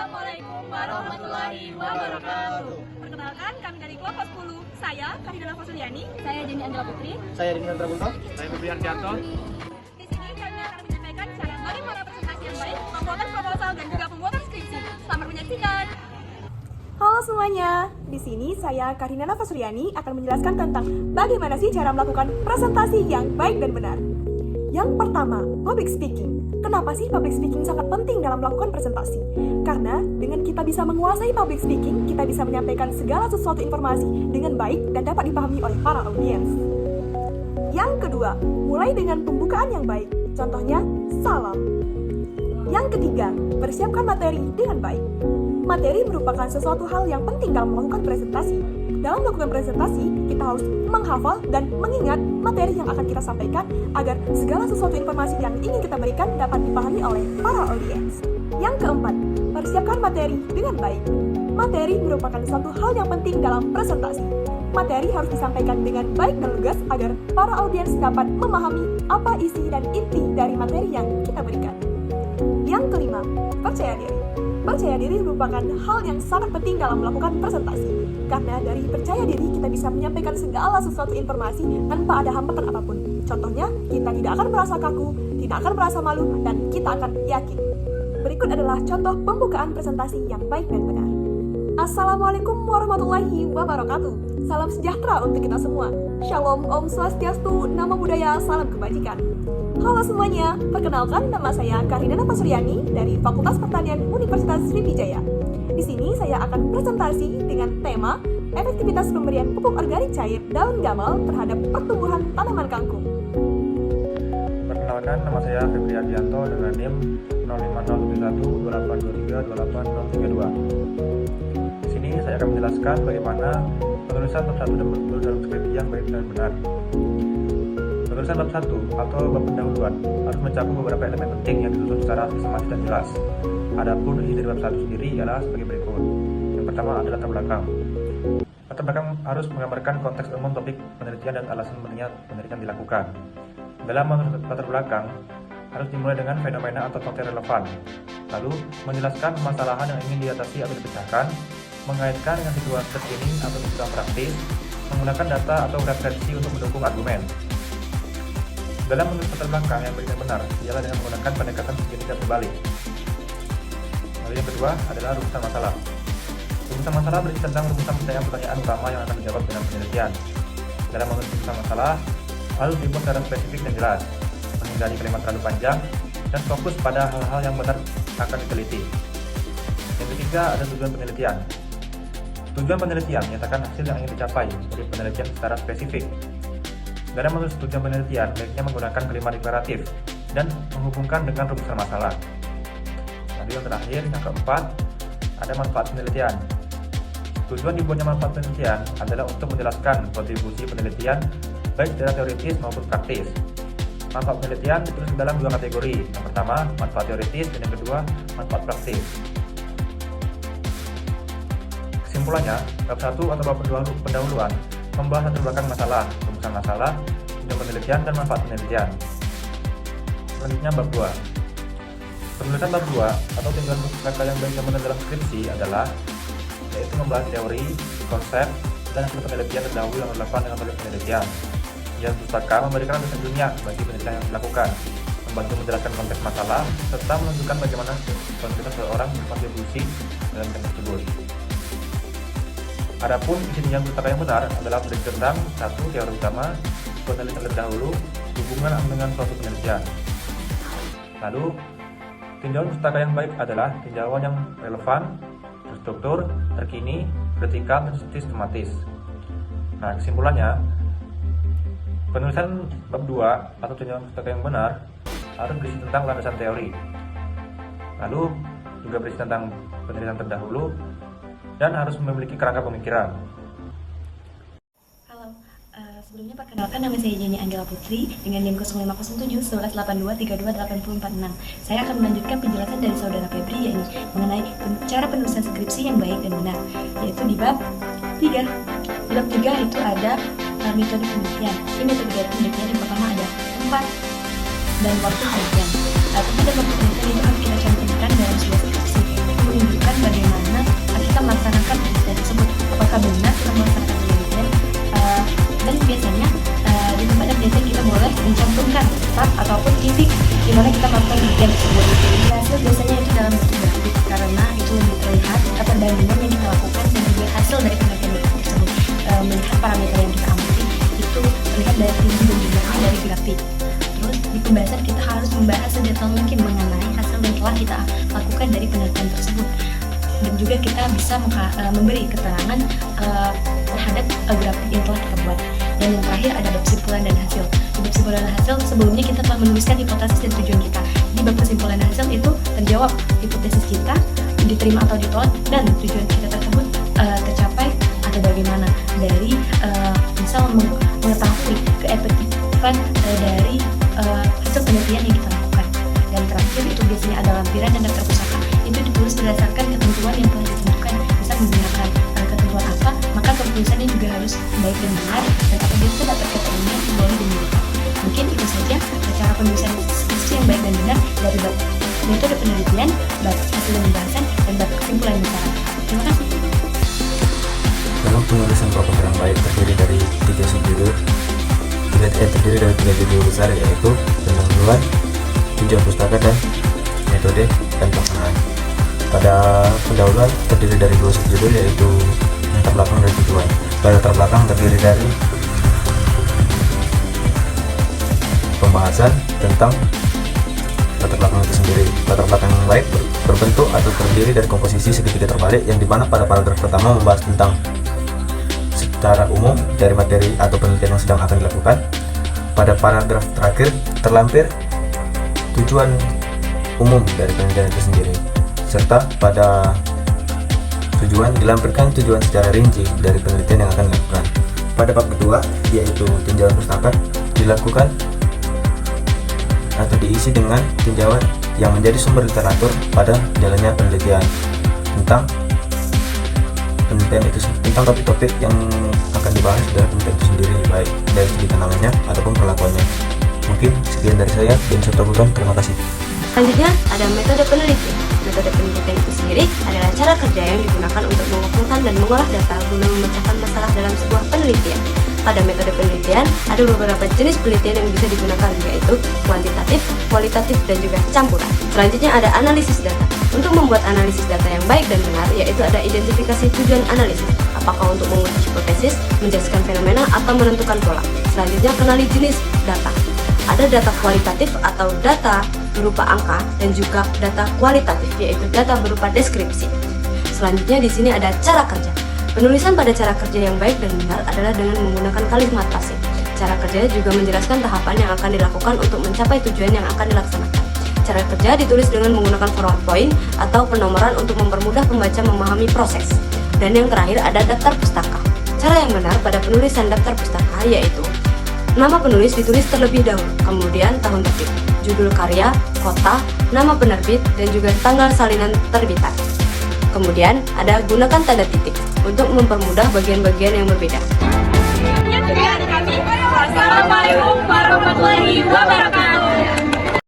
Assalamualaikum warahmatullahi wabarakatuh. Perkenalkan, kami dari kelompok 10. Saya Karina Nafasuliani. Saya Jenny Angela Putri. Saya Dini Andra Bunto. Saya Febrian Janto. Di sini kami akan menyampaikan cara bagaimana presentasi yang baik, pembuatan proposal dan juga pembuatan skripsi. Selamat menyaksikan. Halo semuanya, di sini saya Karina Nafasuliani akan menjelaskan tentang bagaimana sih cara melakukan presentasi yang baik dan benar. Yang pertama, public speaking. Kenapa sih public speaking sangat penting dalam melakukan presentasi? Karena dengan kita bisa menguasai public speaking, kita bisa menyampaikan segala sesuatu informasi dengan baik dan dapat dipahami oleh para audiens. Yang kedua, mulai dengan pembukaan yang baik. Contohnya, salam. Yang ketiga, persiapkan materi dengan baik. Materi merupakan sesuatu hal yang penting dalam melakukan presentasi. Dalam melakukan presentasi, kita harus menghafal dan mengingat materi yang akan kita sampaikan agar segala sesuatu informasi yang ingin kita berikan dapat dipahami oleh para audiens. Yang keempat, persiapkan materi dengan baik. Materi merupakan suatu hal yang penting dalam presentasi. Materi harus disampaikan dengan baik dan lugas agar para audiens dapat memahami apa isi dan inti dari materi yang kita berikan. Yang kelima, percaya diri. Percaya diri merupakan hal yang sangat penting dalam melakukan presentasi. Karena dari percaya diri kita bisa menyampaikan segala sesuatu informasi tanpa ada hambatan apapun. Contohnya, kita tidak akan merasa kaku, tidak akan merasa malu, dan kita akan yakin. Berikut adalah contoh pembukaan presentasi yang baik dan benar. Assalamualaikum warahmatullahi wabarakatuh. Salam sejahtera untuk kita semua. Shalom, Om Swastiastu, Namo Buddhaya, salam kebajikan. Halo semuanya, perkenalkan nama saya Karina Nafasuliani dari Fakultas Pertanian Universitas Sriwijaya. Di sini saya akan presentasi dengan tema efektivitas pemberian pupuk organik cair daun gamal terhadap pertumbuhan tanaman kangkung. Perkenalkan, nama saya Febrian Janto dengan NIM 0507128232032. Di sini saya akan menjelaskan bagaimana penulisan bab 1 dan bab 2 dalam skripsi yang baik dan benar. Penulisan bab 1 atau bab pendahuluan harus mencakup beberapa elemen penting yang disusun secara sistematis dan jelas. Adapun isi dari bab 1 sendiri ialah sebagai berikut. Yang pertama adalah latar belakang. Latar belakang harus menggambarkan konteks umum topik penelitian dan alasan penelitian dilakukan. Dalam menurut latar belakang, harus dimulai dengan fenomena atau topik relevan. Lalu, menjelaskan permasalahan yang ingin diatasi atau dipecahkan, mengaitkan dengan situasi terkini atau kebutuhan praktis, menggunakan data atau referensi untuk mendukung argumen. Dalam menulis latar belakang yang baik dan benar, ialah dengan menggunakan pendekatan segitiga dan berbalik. Lalu yang kedua adalah rumusan masalah. Rumusan masalah berisi tentang rumusan pertanyaan utama yang akan dijawab dengan penelitian. Dalam menulis rumusan masalah, harus dibuat secara spesifik dan jelas, menghindari kalimat terlalu panjang, dan fokus pada hal-hal yang benar akan diteliti. Yang ketiga ada tujuan penelitian. Tujuan penelitian menyatakan hasil yang ingin dicapai dari penelitian secara spesifik. Dalam menulis tujuan penelitian, baiknya menggunakan kalimat deklaratif dan menghubungkan dengan rumusan masalah. Lalu yang terakhir, yang keempat, ada manfaat penelitian. Tujuan dibuatnya manfaat penelitian adalah untuk menjelaskan kontribusi penelitian baik secara teoritis maupun praktis. Manfaat penelitian ditulis dalam dua kategori. Yang pertama, manfaat teoritis, dan yang kedua, manfaat praktis. Kesimpulannya, bab 1 atau bab pendahuluan membahas latar belakang masalah, rumusan masalah, tujuan penelitian, dan manfaat penelitian. Selanjutnya bab 2. Penulisan bab 2 atau tujuan pustaka yang baik dan benar dalam skripsi adalah yaitu membahas teori, konsep, dan hasil penelitian terdahulu yang relevan dengan topik penelitian. Tujuan pustaka memberikan landasan ilmiah bagi penelitian yang dilakukan, membantu menjelaskan konteks masalah, serta menunjukkan bagaimana kontribusi seseorang berkontribusi dalam bidang tersebut. Adapun isi tujuan pustaka yang benar adalah berisi tentang 1. Teori utama, penelitian terdahulu, hubungan dengan suatu penelitian. Lalu, tinjauan pustaka yang baik adalah tinjauan yang relevan, terstruktur, terkini, vertikal, dan sistematis. Nah, kesimpulannya, penulisan bab 2 atau tinjauan pustaka yang benar harus berisi tentang landasan teori. Lalu, juga berisi tentang penelitian terdahulu, dan harus memiliki kerangka pemikiran. Halo, sebelumnya perkenalkan nama saya Jenny Angela Putri dengan NIM 0507-1182-328046. Saya akan melanjutkan penjelasan dari saudara Febri yaitu mengenai cara penulisan skripsi yang baik dan benar, yaitu di bab 3. Di bab 3 itu ada metode penelitian. Ini metode dari penelitian yang pertama ada tempat dan waktu penelitian. Tempat dan waktu penelitian itu harus kita cantumkan dalam sebuah skripsi. Menunjukkan lakukan dari penelitian tersebut. Dan juga kita bisa memberi keterangan terhadap grafik yang telah kita buat. Dan yang terakhir ada bab kesimpulan dan hasil. Di bab kesimpulan dan hasil sebelumnya kita telah menuliskan hipotesis dan tujuan kita. Di bab kesimpulan dan hasil itu terjawab hipotesis kita, diterima atau ditolak, dan tujuan kita tersebut tercapai atau bagaimana dari misal mengetahui keefektifan dari hasil penelitian yang kita lakukan. Dan terakhir itu biasanya ada lampiran dan daftar pustaka. Itu ditulis berdasarkan ketentuan yang telah ditentukan. Bisa menggunakan ketentuan apa, maka keputusannya juga harus baik dan benar, dan apabila itu dapat keterangan boleh dimiliki. Mungkin itu saja cara penulisan skripsi yang baik dan benar dari bab metode penelitian, bab hasil pembahasan, dan bab kesimpulan bicara. Terima kasih. Dalam penulisan proposal yang baik terdiri dari 3 subjudul, terdiri dari 3 judul besar, yaitu pendahuluan, tujuan pustaka, dan metode dan pelaksanaan. Pada pendahuluan terdiri dari 2 subjudul, yaitu latar belakang dan tujuan. Pada latar belakang terdiri dari pembahasan tentang latar belakang itu sendiri. Latar belakang yang baik berbentuk atau terdiri dari komposisi segitiga terbalik, yang dimana pada paragraf pertama membahas tentang secara umum dari materi atau penelitian yang sedang akan dilakukan. Pada paragraf terakhir terlampir tujuan umum dari penelitian itu sendiri, serta pada tujuan dilampirkan tujuan secara rinci dari penelitian yang akan dilakukan. Pada bab kedua, yaitu tinjauan pustaka, dilakukan atau diisi dengan tinjauan yang menjadi sumber literatur pada jalannya penelitian tentang penelitian itu, tentang topik-topik yang akan dibahas dari penelitian itu sendiri, baik dari segi tanamannya ataupun perlakuannya. Mungkin sekian dari saya, dan terima kasih. Selanjutnya ada metode penelitian. Metode penelitian itu sendiri adalah cara kerja yang digunakan untuk mengumpulkan dan mengolah data guna memecahkan masalah dalam sebuah penelitian. Pada metode penelitian ada beberapa jenis penelitian yang bisa digunakan, yaitu kuantitatif, kualitatif, dan juga campuran. Selanjutnya ada analisis data. Untuk membuat analisis data yang baik dan benar, yaitu ada identifikasi tujuan analisis, apakah untuk menguji hipotesis, menjelaskan fenomena, atau menentukan pola. Selanjutnya kenali jenis data. Ada data kualitatif atau data berupa angka, dan juga data kualitatif, yaitu data berupa deskripsi. Selanjutnya di sini ada cara kerja. Penulisan pada cara kerja yang baik dan benar adalah dengan menggunakan kalimat pasif. Cara kerja juga menjelaskan tahapan yang akan dilakukan untuk mencapai tujuan yang akan dilaksanakan. Cara kerja ditulis dengan menggunakan forward point atau penomoran untuk mempermudah pembaca memahami proses. Dan yang terakhir ada daftar pustaka. Cara yang benar pada penulisan daftar pustaka yaitu nama penulis ditulis terlebih dahulu, kemudian tahun terbit, judul karya, kota, nama penerbit, dan juga tanggal salinan terbitan. Kemudian ada gunakan tanda titik untuk mempermudah bagian-bagian yang berbeda. Wassalamualaikum warahmatullahi wabarakatuh.